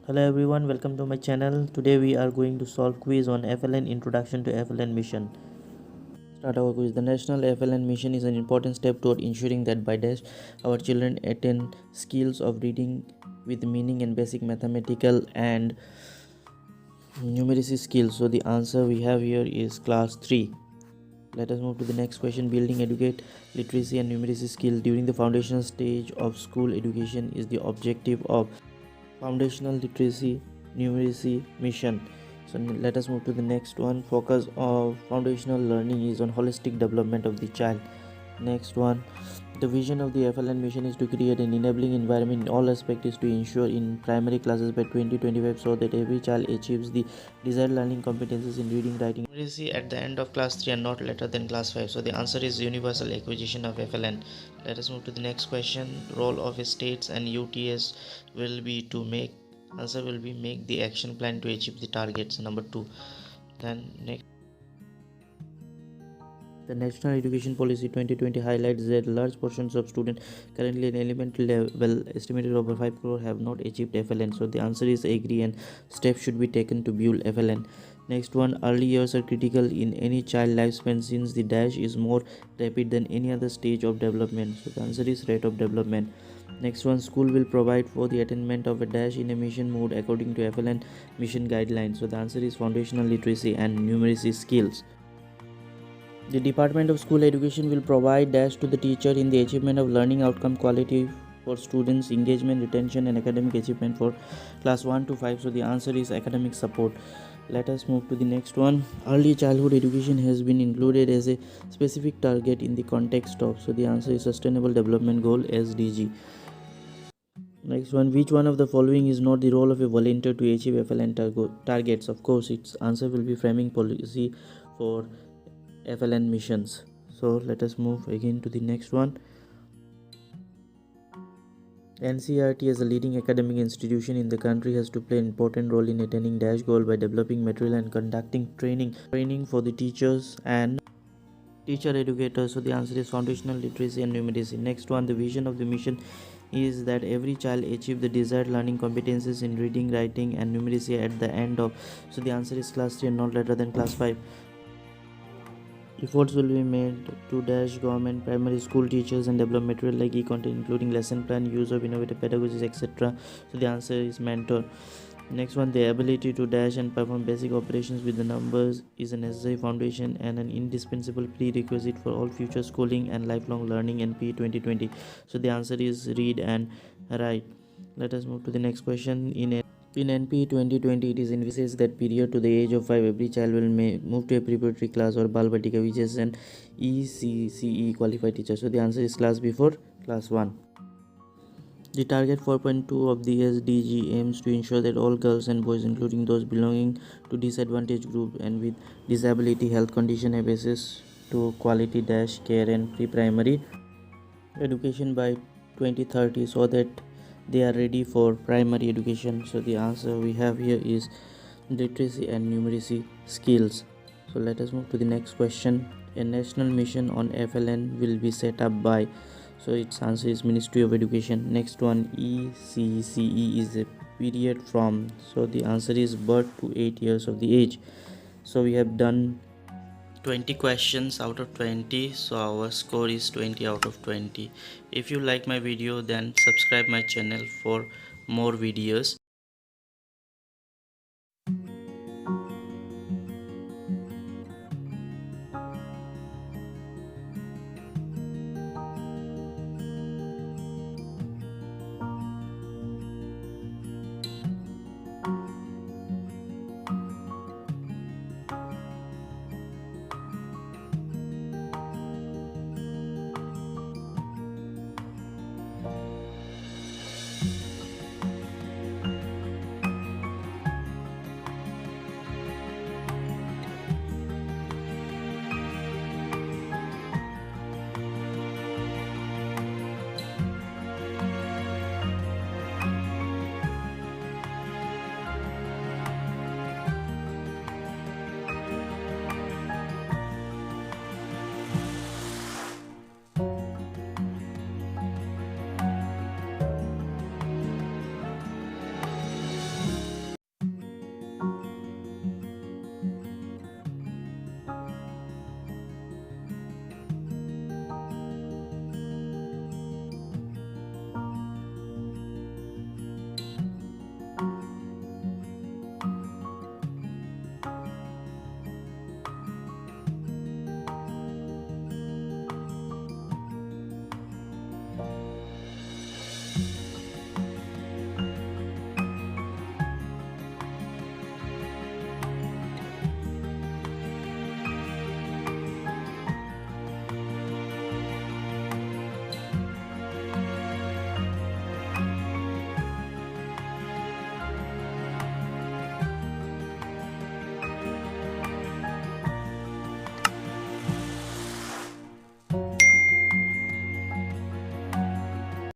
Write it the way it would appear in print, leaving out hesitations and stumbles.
Hello everyone, welcome to my channel. Today we are going to solve quiz on FLN Introduction to FLN Mission. Start our quiz. The National FLN Mission is an important step toward ensuring that by dash our children attain skills of reading with meaning and basic mathematical and numeracy skills. So the answer we have here is class 3. Let us move to the next question. Building educate literacy and numeracy skills during the foundational stage of school education is the objective of foundational literacy numeracy mission. So let us move to the next one. Focus of foundational learning is on holistic development of the child. Next one, the vision of the FLN mission is to create an enabling environment in all aspects is to ensure in primary classes by 2025 so that every child achieves the desired learning competencies in reading, writing, numeracy at the end of class 3 and not later than class 5. So the answer is universal acquisition of FLN. Let us move to the next question. Role of states and UTS will be to make answer will be make the action plan to achieve the targets. Number 2. Then next, the National Education Policy 2020 highlights that large portions of students currently in elementary level, estimated over 5 crore, have not achieved FLN. So the answer is agree and steps should be taken to build FLN. Next one, early years are critical in any child lifespan since the dash is more rapid than any other stage of development. So the answer is rate of development. Next one, school will provide for the attainment of a dash in a mission mode according to FLN mission guidelines. So the answer is foundational literacy and numeracy skills. The Department of School Education will provide dash to the teacher in the achievement of learning outcome quality for students' engagement, retention, and academic achievement for class 1 to 5. So the answer is academic support. Let us move to the next one. Early childhood education has been included as a specific target in the context of. So the answer is Sustainable Development Goal SDG. Next one, which one of the following is not the role of a volunteer to achieve FLN targets? Of course, its answer will be framing policy for FLN missions. So let us move again to the next one. NCERT as a leading academic institution in the country has to play an important role in attaining dash goal by developing material and conducting training for the teachers and teacher educators. So the answer is foundational literacy and numeracy. Next one, the vision of the mission is that every child achieve the desired learning competencies in reading, writing, and numeracy at the end of. So the answer is class 3 and not later than class 5. Efforts will be made to dash government primary school teachers and develop material like e-content including lesson plan, use of innovative pedagogies, etc. So the answer is mentor. Next one, the ability to dash and perform basic operations with the numbers is a necessary foundation and an indispensable prerequisite for all future schooling and lifelong learning NP 2020. So the answer is read and write. Let us move to the next question. In NP 2020, it is envisaged that period to the age of 5, every child will may move to a preparatory class or Balbatika, which is an ECCE qualified teacher. So the answer is class before class 1. The target 4.2 of the SDG aims to ensure that all girls and boys, including those belonging to disadvantaged group and with disability health condition, have access to quality dash care and pre-primary education by 2030 so that they are ready for primary education. So the answer we have here is literacy and numeracy skills. So let us move to the next question. A national mission on FLN will be set up by. So its answer is Ministry of Education. Next one, ECCE is a period from. So the answer is birth to 8 years of the age. So we have done 20 questions out of 20, so our score is 20 out of 20. If you like my video, then subscribe my channel for more videos.